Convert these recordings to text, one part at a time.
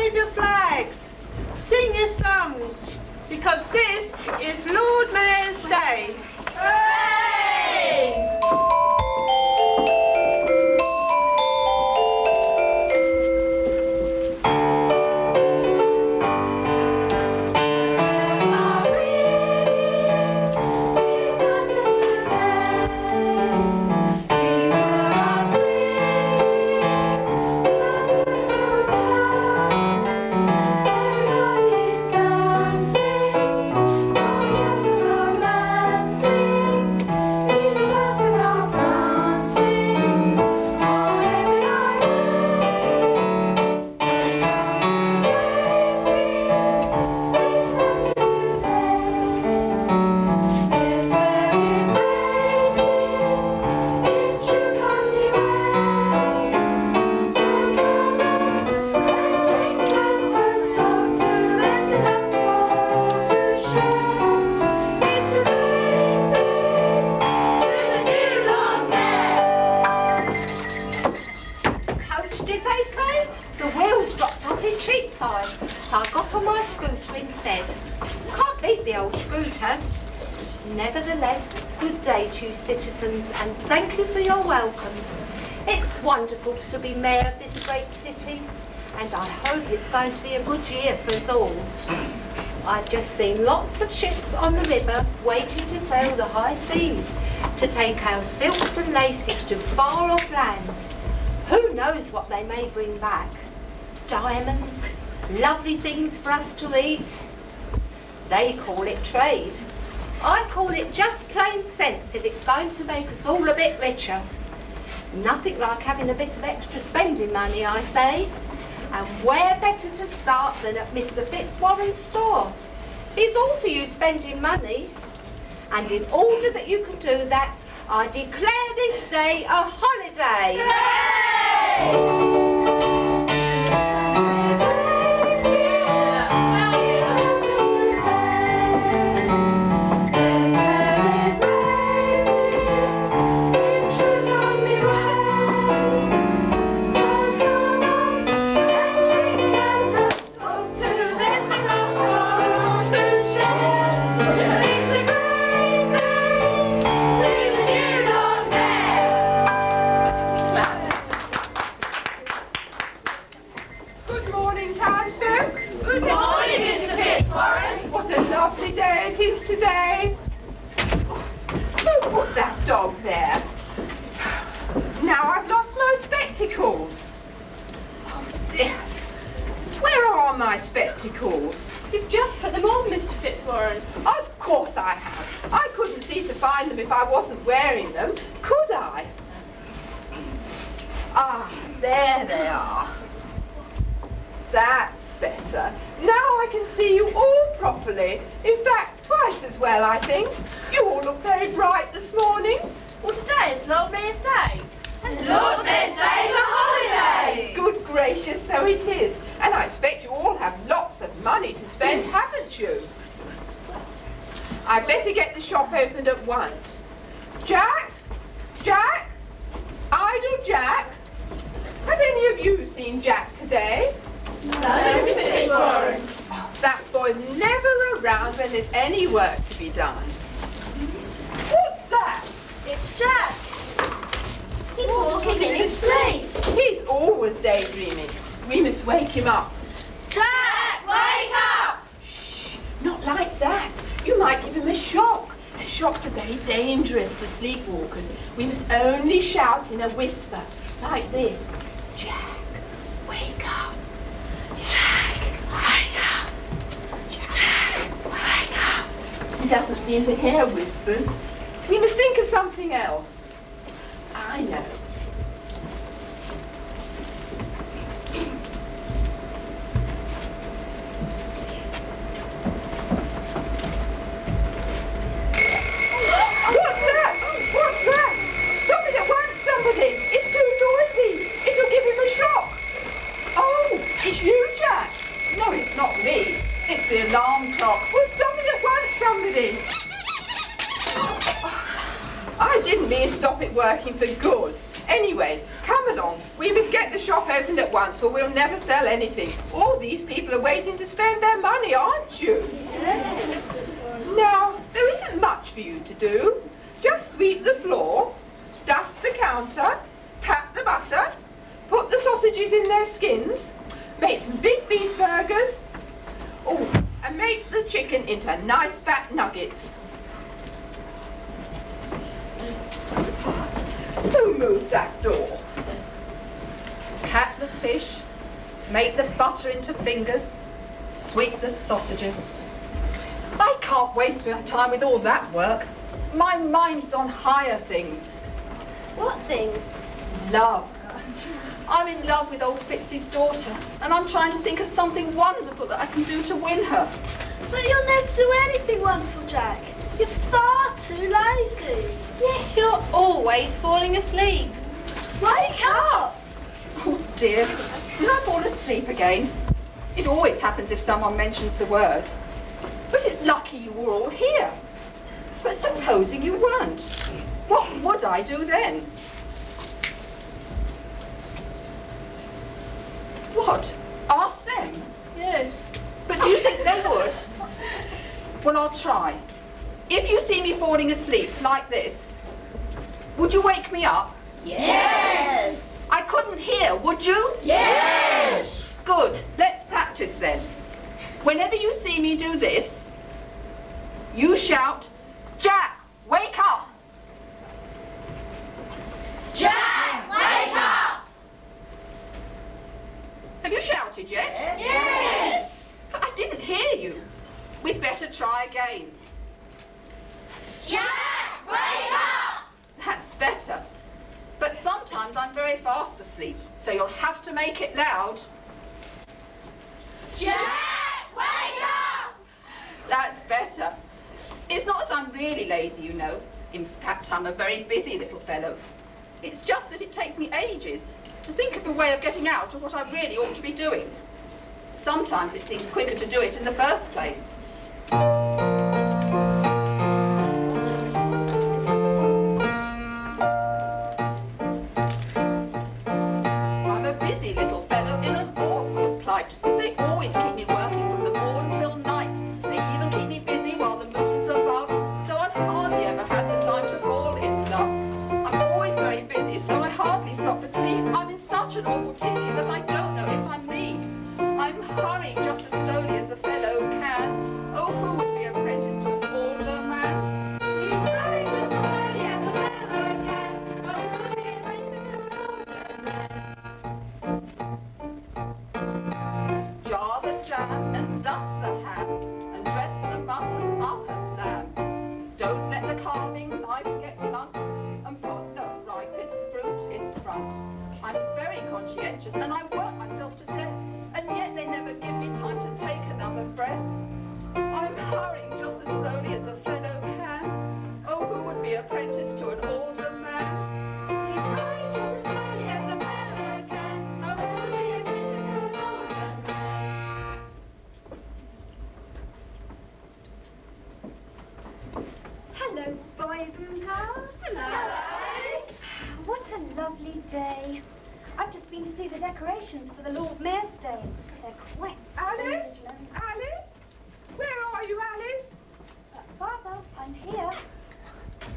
wave your flags, sing your songs, because this is Lord Mayor's Day. Hooray! Nevertheless, good day to you citizens, and thank you for your welcome. It's wonderful to be mayor of this great city, and I hope it's going to be a good year for us all. I've just seen lots of ships on the river waiting to sail the high seas, to take our silks and laces to far off lands. Who knows what they may bring back? Diamonds, lovely things for us to eat. They call it trade. I call it just plain sense if it's going to make us all a bit richer. Nothing like having a bit of extra spending money, I say. And where better to start than at Mr. Fitzwarren's store? He's all for you spending money. And in order that you can do that, I declare this day a holiday. Hooray! Today. Who put that dog there? Now I've lost my spectacles. Oh dear. Where are my spectacles? You've just put them on, Mr. Fitzwarren. Of course I have. I couldn't see to find them if I wasn't wearing them, could I? Ah, there they are. That's better. Now I can see you all properly. In fact, twice as well, I think. You all look very bright this morning. Well, today is Lord Mayor's Day. And Lord Mayor's Day is a holiday. Good gracious, so it is. And I expect you all have lots of money to spend, haven't you? I'd better get the shop opened at once. Jack? Jack? Idle Jack? Have any of you seen Jack today? No, Mr. Fitzwarren. Oh, that boy's never around when there's any work to be done. What's that? It's Jack. He's walking in his sleep. He's always daydreaming. We must wake him up. Jack, wake up! Shh, not like that. You might give him a shock. And shocks are very dangerous to sleepwalkers. We must only shout in a whisper, like this. Jack, wake up. Jack, wake up. Jack, wake up. He doesn't seem to hear whispers. We must think of something else. I know. What's that? What's that? Stop it at once, somebody. It's too noisy. It'll give him a shock. Oh, it's you, Jack. No, it's not me. It's the alarm clock. Well, stop it at once, somebody. I didn't mean to stop it working for good. Anyway, come along. We must get the shop opened at once or we'll never sell anything. All these people are waiting to spend their money, aren't you? Yes. Now, there isn't much for you to do. Just sweep the floor, dust the counter, pat the butter, put the sausages in their skins, make some big beef burgers, and make the chicken into nice fat nuggets. Who moved that door? Pat the fish, make the butter into fingers, sweep the sausages. I can't waste my time with all that work. My mind's on higher things. What things? Love. I'm in love with old Fitz's daughter, and I'm trying to think of something wonderful that I can do to win her. But you'll never do anything wonderful, Jack. You're far too lazy. Yes, you're always falling asleep. Wake up! Oh dear, did I fall asleep again? It always happens if someone mentions the word. But it's lucky you were all here. But supposing you weren't, what would I do then? What? Ask them? Yes. But do you think they would? Well, I'll try. If you see me falling asleep like this, would you wake me up? Yes. I couldn't hear, would you? Yes. Good. Let's practice then. Whenever you see me do this, you shout, "Jack, wake up!" Jack, wake up! Have you shouted yet? Yes. I didn't hear you. We'd better try again. Jack, wake up! That's better. But sometimes I'm very fast asleep, so you'll have to make it loud. Jack, wake up! That's better. It's not that I'm really lazy, you know. In fact, I'm a very busy little fellow. It's just that it takes me ages to think of a way of getting out of what I really ought to be doing. Sometimes it seems quicker to do it in the first place. I'm a busy little fellow in an awful plight, because they always keep me working from the morn till night. They even keep me busy while the moon's above, so I've hardly ever had the time to fall in love. I'm always very busy, so I hardly stop for tea. I'm in such an awful tizzy that I don't know if I'm me. I'm hurrying just as slowly as a fellow can. Oh, who would be apprenticed to an older man? He's hurrying just as slowly as a fellow can. Oh, who would be apprenticed to an older man? Jar the jam and dust the ham, and dress the mutton up as lamb. Don't let the carving knife get blunt, and put the ripest fruit in front. I'm very conscientious, and I work myself to death, and yet they never give me time to take another breath. I'm hurrying just as slowly as a fellow can. Oh, who would be apprenticed to an older man? He's hurrying just as slowly as a fellow can. Oh, who would be apprenticed to an older man? Hello, boys and girls. Hello. What a lovely day. I've just been to see the decorations for the Lord Mayor's Day. They're quite Alice? splendid. Alice? Where are you, Alice? Father, I'm here.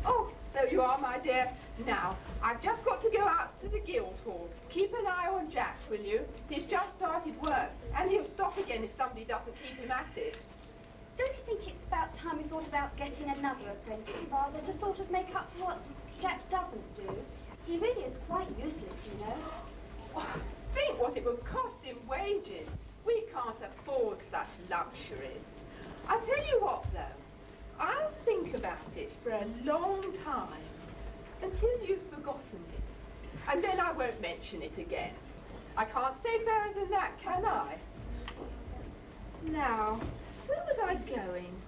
Oh, so you are, my dear. Now, I've just got to go out to the Guildhall. Keep an eye on Jack, will you? He's just started work, and he'll stop again if somebody doesn't keep him at it. Don't you think it's about time we thought about getting another apprentice, Father, to sort of make up for what Jack doesn't do? He really is quite useless, you know. Oh, think what it would cost in wages. We can't afford such luxuries. I'll tell you what, though. I'll think about it for a long time, until you've forgotten it. And then I won't mention it again. I can't say better than that, can I? Now, where was I going?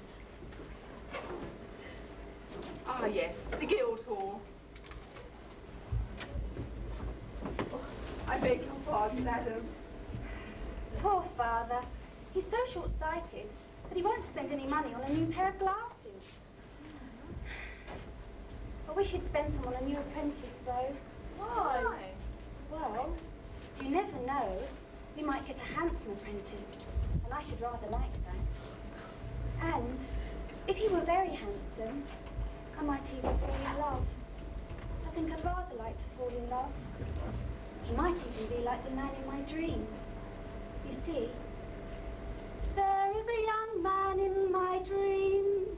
Ah, yes, the Guildhall. Oh, I beg your pardon, madam. Poor Father. He's so short-sighted that he won't spend any money on a new pair of glasses. I wish he'd spend some on a new apprentice, though. Why? Well, you never know. We might get a handsome apprentice, and I should rather like that. And if he were very handsome, I might even fall in love. I think I'd rather like to fall in love. He might even be like the man in my dreams. You see, there is a young man in my dreams.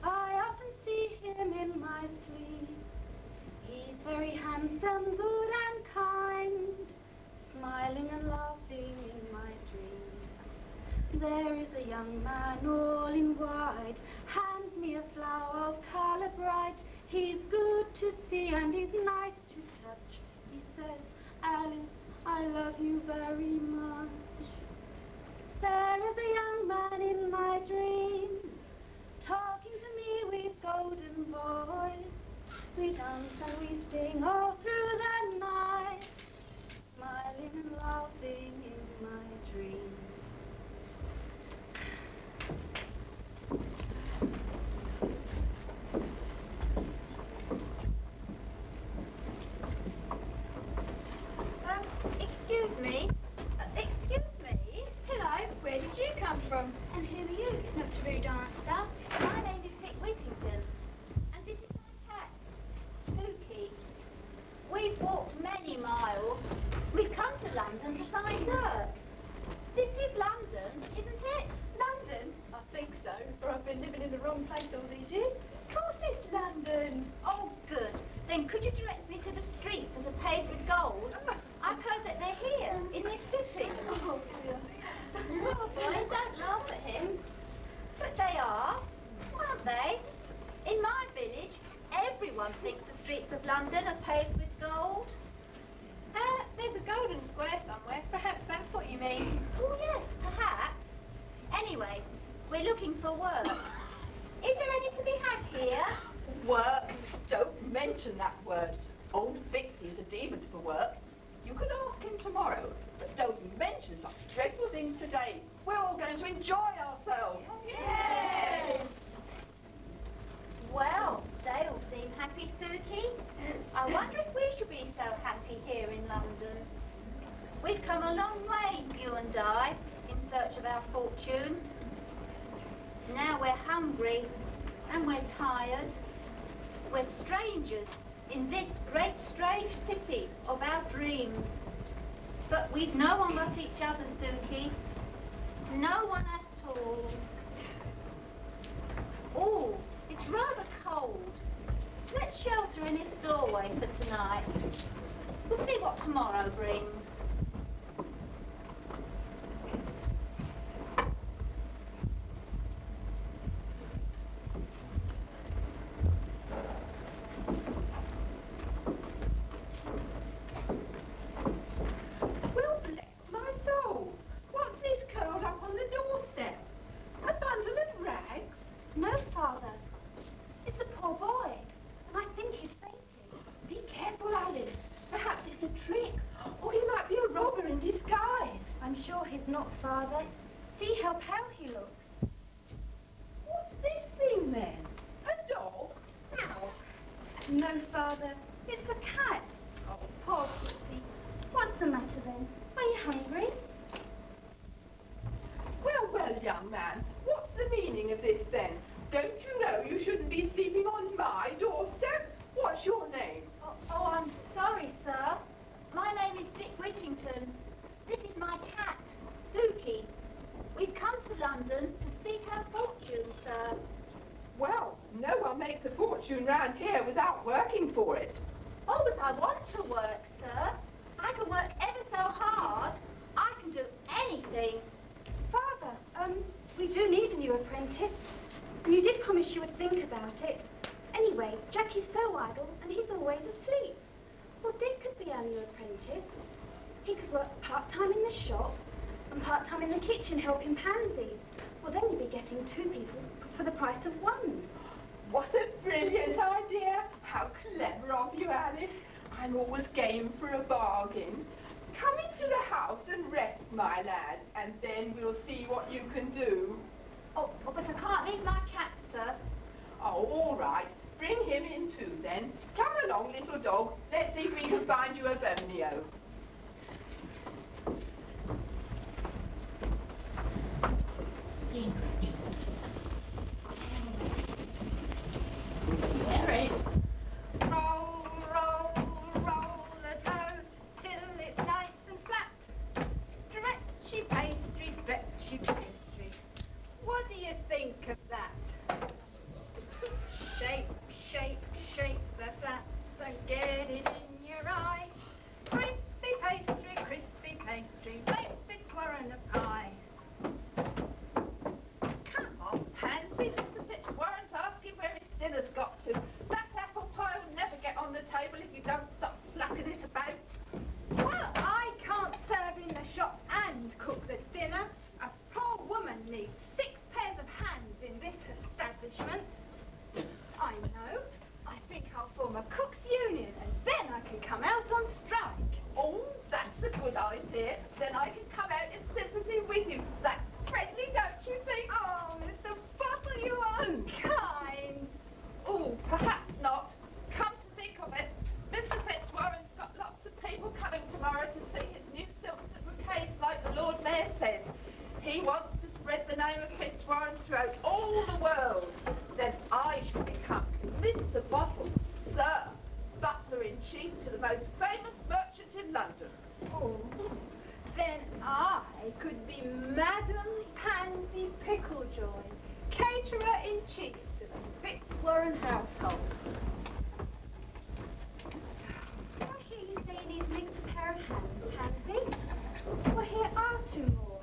I often see him in my sleep. He's very handsome, good and kind, smiling and laughing in my dreams. There is a young man all in white, hands me a flower of colour bright. He's good to see and he's nice to touch. He says, Alice, I love you very much. There is a young man in my dreams, talking to me with golden voice. We dance and we sing all through the night, smiling and laughing in my dreams. Excuse me. Excuse me. Hello, where did you come from? And who are you? It's not a rude answer. My name is Whittington, and this is my cat, Spooky. We've walked many miles. We've come to London to find work. This is London, isn't it? London? I think so, or I've been living in the wrong place all these years. Of course it's London. Oh, good. Then could you direct me to the streets that are paved with gold? I've heard that they're here, in this city. Oh, dear. Oh, boy, don't laugh at him. But they are, aren't they? In my village, everyone thinks the streets of London are paved with gold. There's a golden square somewhere. Perhaps that's what you mean. Oh, yes, perhaps. Anyway, we're looking for work. Is there any to be had here? Work? Don't mention that word. Old Fitzy is a demon for work. You could ask him tomorrow, but don't mention such dreadful things today. We're all going to enjoy ourselves. Yes! Well, they all seem happy, Suki. I wonder if we should be so happy here in London. We've come a long way, you and I, in search of our fortune. Now we're hungry and we're tired. We're strangers in this great strange city of our dreams. But we've no one but each other, Suki. No one at all. Oh, it's rather cold. Let's shelter in this doorway for tonight. We'll see what tomorrow brings. Well, bless my soul. What's this curled up on the doorstep? A bundle of rags? No, Father. It's a poor boy, and I think he's fainted. Be careful, Alice. Perhaps it's a trick. Or he might be a robber in disguise. I'm sure he's not, Father. See how pale he looks. What's this thing then? A dog? No. No, Father. It's a cat. Oh, Poor pussy. What's the matter then? Are you hungry? well, well, young man. What's the meaning of this then? Don't you know you shouldn't be sleeping on my doorstep? What's your name? Oh, I'm sorry, sir. My name is Dick Whittington. This is my cat, Dookie. We've come to London to seek our fortune, sir. Well, no one makes a fortune round here without working for it. Oh, but I want to work, sir. I can work ever so hard. I can do anything. Father, we do need a new apprentice. And you did promise you would think about it. Anyway, Jackie's so idle and he's always asleep. Well, Dick could be our new apprentice. He could work part-time in the shop and part-time in the kitchen helping Pansy. Well, then you'd be getting 2 people for the price of 1. What a brilliant idea. How clever of you, Alice. I'm always game for a bargain. Come into the house and rest, my lad, and then we'll see what you can do. Oh, but I can't leave my cat, sir. Oh, all right. Bring him in too, then. Come along, little dog. Let's see if we can find you a Romeo. Mary. Roll, roll, roll the dough till it's nice and flat. Stretchy pastry, stretchy pastry. What do you think of that? Shape, shape, shape the flats and get it in your eye. Crispy pastry, make Fitzwarren a pie. Come on, Pansy. Mr. Fitzwarren's asking where his dinner's got to. That apple pie will never get on the table if you don't stop flucking it about. Well, I can't serve in the shop and cook the dinner. A poor woman needs 6 pairs of hands in this establishment. I know. I think I'll form a cook's union and then I can come out on strike. Oh, that's a good idea. Then I can come out in sympathy with you. That's friendly, don't you think? Oh, Mr. Bottle, you are kind. Oh, perhaps not. Come to think of it, Mr. Fitzwarren's got lots of people coming tomorrow to see his new silks and brocades like the Lord Mayor says. He wants to spread the name of Fitzwarren throughout all the world. Then I shall become Mr. Bottle, Sir, Butler-in-Chief to the most famous merchant in London. Oh, then I could be Madam Pansy Picklejoy, caterer-in-chief to the Fitzwarren household. I hear you say you need an extra pair of hands, Pansy. Well, here are 2 more.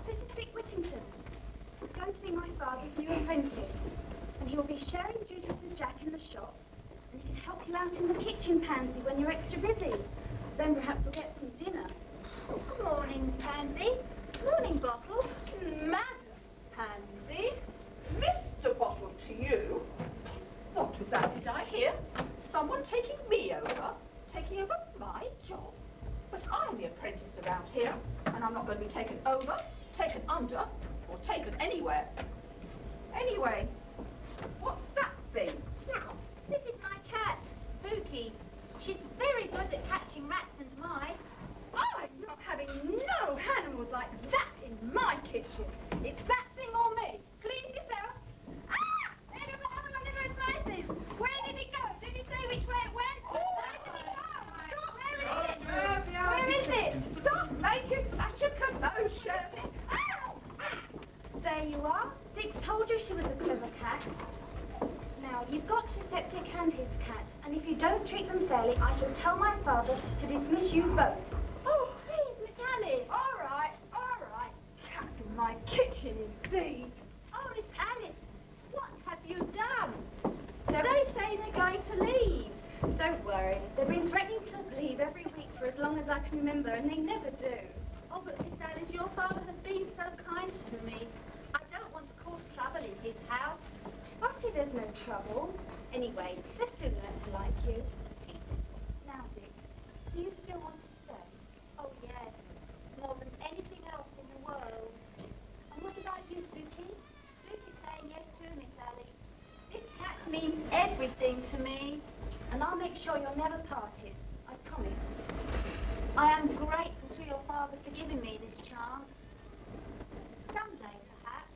This is Dick Whittington. He's going to be my father's new apprentice, and he will be sharing duties with Jack in the shop, and he can help you out in the kitchen, Pansy, when you're extra busy. Then perhaps we'll get some dinner. Good morning, Pansy. Morning, Bottle. Madam Pansy. Mr. Bottle to you? What was that? Did I hear? Someone taking me over? Taking over my job? But I'm the apprentice around here, and I'm not going to be taken over, taken under, or taken anywhere. Anyway, what's that thing? Now, this is my cat, Suki. She's very good at catching rats and mice. I'm not having no animals like that in my kitchen. It's that thing or me. Please yourself. Ah! There goes another one of those mices. Where did it go? Did he say which way it went? Where did it go? Stop! Where is it? Stop making such a commotion! Ow! There you are. Dick told you she was a clever cat. Now, you've got to accept Dick and his cat, and if you don't treat them fairly, I shall tell my father to dismiss you both. Oh, please, Miss Alice. All right, all right. Cat in my kitchen, indeed. Oh, Miss Alice, what have you done? They say they're going to leave. Don't worry. They've been threatening to leave every week for as long as I can remember, and they never do. Oh, but Miss Alice, your father has been so kind to me. I don't want to cause trouble in his house. I see there's no trouble. Anyway, they're soon learn to like you. Now, Dick, do you still want to stay? Oh, yes. More than anything else in the world. And what about you, Suki? Suki's saying yes too, Miss Alice. This cat means everything to me. And I'll make sure you're never parted. I promise. I am grateful to your father for giving me this chance. Someday, perhaps,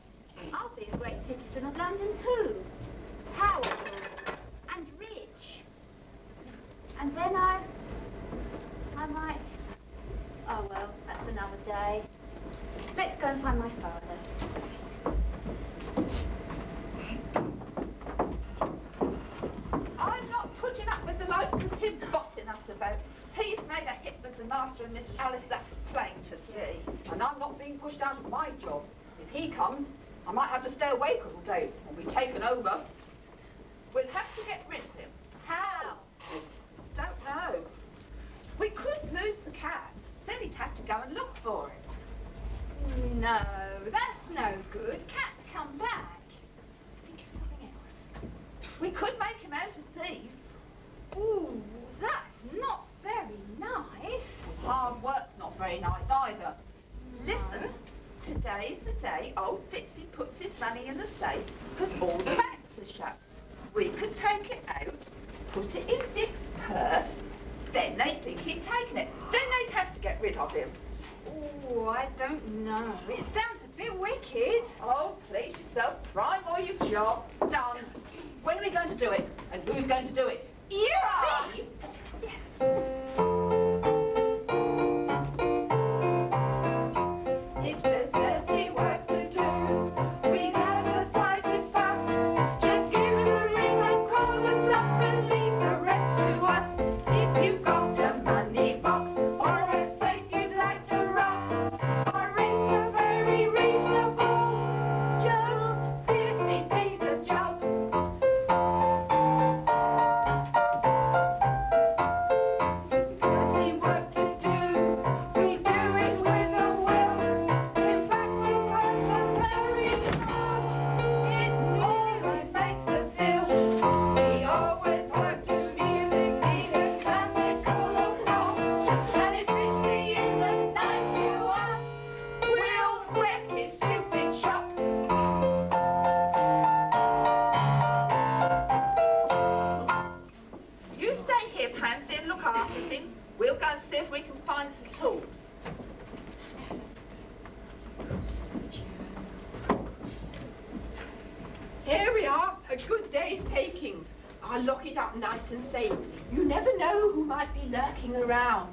I'll be a great citizen of London too. Powerful and rich. And then I might... Oh well, that's another day. Let's go and find my father. I'm not putting up with the likes of him bossing us about. He's made a hit with the master and Miss Alice, that's plain to see. And I'm not being pushed out of my job. If he comes, I might have to stay awake all day or be taken over. We'll have to get rid of him. How? Don't know. We could lose the cat. Then he'd have to go and look for it. No, that's no good. Cats come back. Think of something else. We could make him out a thief. Ooh, that's not very nice. Hard work's not very nice either. Listen, today's the day old Fitzy puts his money in the safe because all the banks are shut. We could take it out, put it in Dick's purse, then they'd think he'd taken it. Then they'd have to get rid of him. Oh, I don't know. It sounds a bit wicked. Oh, please yourself, crime or your job. Done. When are we going to do it? And who's going to do it? You are! Me? If there's dirty work to do, we know the slightest fuss. Just use the ring and call us up and leave the rest to us. If you've got a money box or a safe you'd like to rob, our rates are very reasonable. Just 50p the job. Dirty work to do, we do it with a will. In fact, the words are very hard. It always makes us ill. We always work to music, either classical or pop. And if Bitsy isn't nice to us, we'll wreck his stupid shop. You stay here, Pansy, and look after things. We'll go and see if we can find some tools. Here we are, a good day's takings. I'll lock it up nice and safe. You never know who might be lurking around.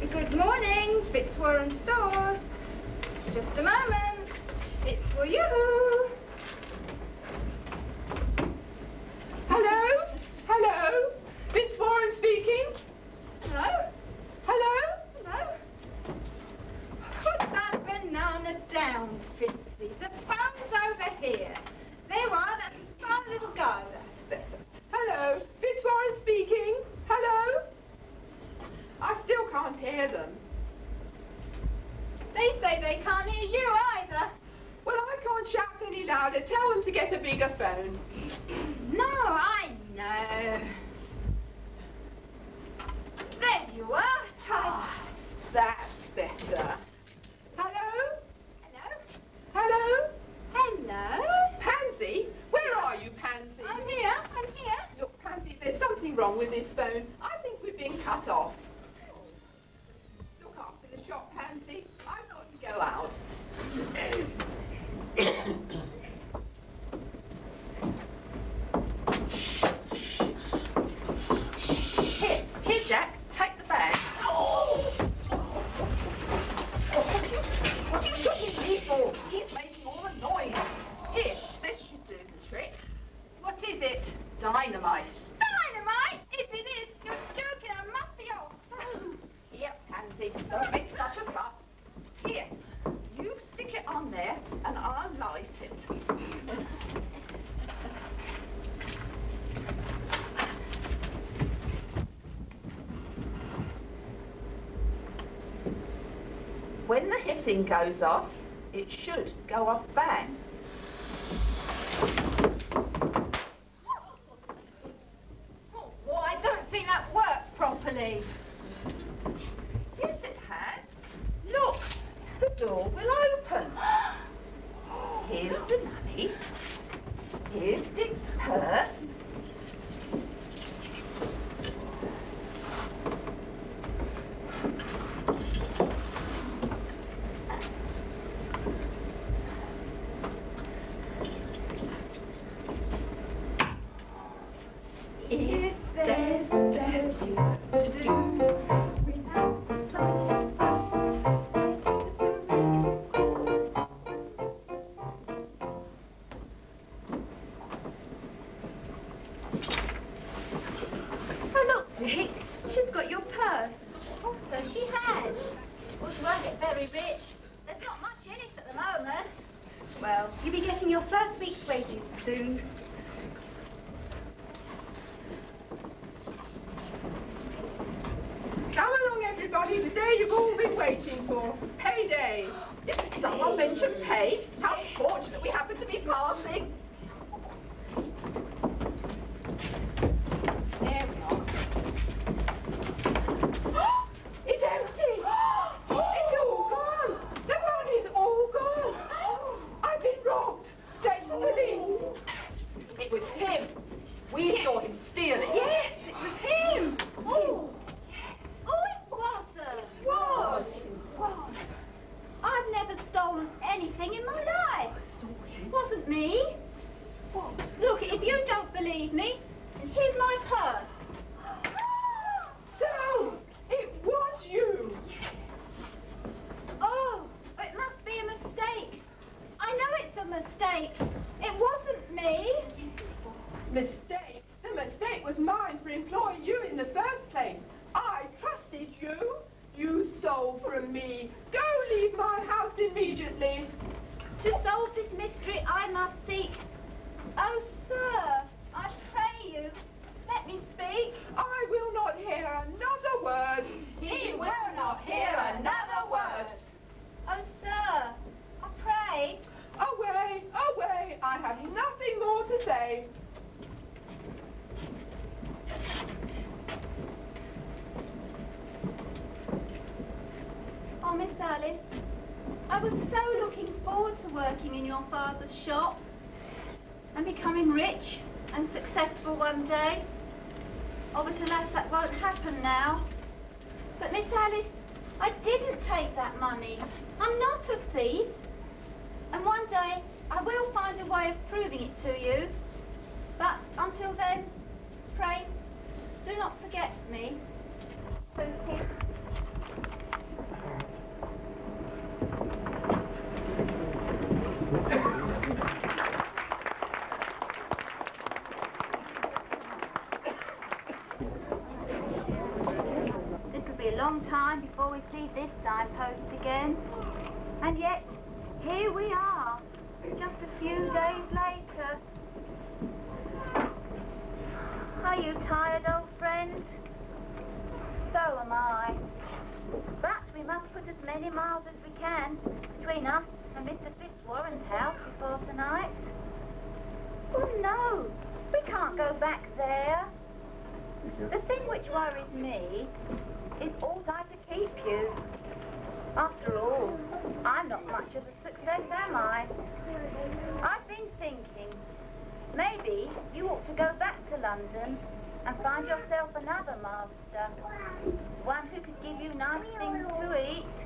Good morning, Fitzwarren Stores. Just a moment. It's for you. Hello? Hello? Fitzwarren speaking? Hello? Hello? Hello? Put that banana down, Fitzy. The phone's over here. There you are, that's a smart little guy. That's better. Hello? Fitzwarren speaking? Hello? I still can't hear them. They say they can't hear you either. Well, I can't shout any louder. Tell them to get a bigger phone. No, I know. There you are. Ah, that's better. Hello? Hello? Hello? Hello? Pansy? Where are you, Pansy? I'm here. I'm here. Look, Pansy, there's something wrong with this phone. I think we've been cut off. Look after the shop, Pansy. I've got to go out. Here, Jack, take the bag. Oh! What are you looking at me for? He's making all the noise. Here, this should do the trick. What is it? Dynamite. Dynamite? If it is, you're joking. I must be off. Here, Pansy, don't make such a fuss. Here, you stick it on there and I'll light it. When the hissing goes off, it should go off bang. Oh, well, I don't think that worked properly. Yes, it has. Look, the door will open. Here's the money. Here's Dick's purse. If there's dirty work to do, without the slightest fuss, Oh, look, Dick. She's got your purse. Oh, so she has. Well, she won't get very rich. There's not much in it at the moment. Well, you'll be getting your first week's wages soon. Come along, everybody. The day you've all been waiting for. Payday. Did someone mention pay? How fortunate we happen to be passing. There we are. mistake. It wasn't me. Mistake? The mistake was mine for employing you in the first place. I trusted you. You stole from me. Go leave my house immediately. To solve this mystery, I must seek... Oh, sir, I pray you, let me speak. I will not hear another word. He will not hear another word. Oh, sir, I pray. Away, away. I have nothing more to say. Oh, Miss Alice, I was so looking forward to working in your father's shop and becoming rich and successful one day. Oh, but alas, that won't happen now. But Miss Alice, I didn't take that money. I'm not a thief. And one day, I will find a way of proving it to you. But until then, pray, do not forget me. Long time before we see this signpost again. And yet, here we are, just a few days later. Are you tired, old friend? So am I. But we must put as many miles as we can between us and Mr. Fitzwarren's house before tonight. Oh no, we can't go back there. The thing which worries me is ought I to keep you? After all, I'm not much of a success, am I? I've been thinking, maybe you ought to go back to London and find yourself another master. One who could give you nice things to eat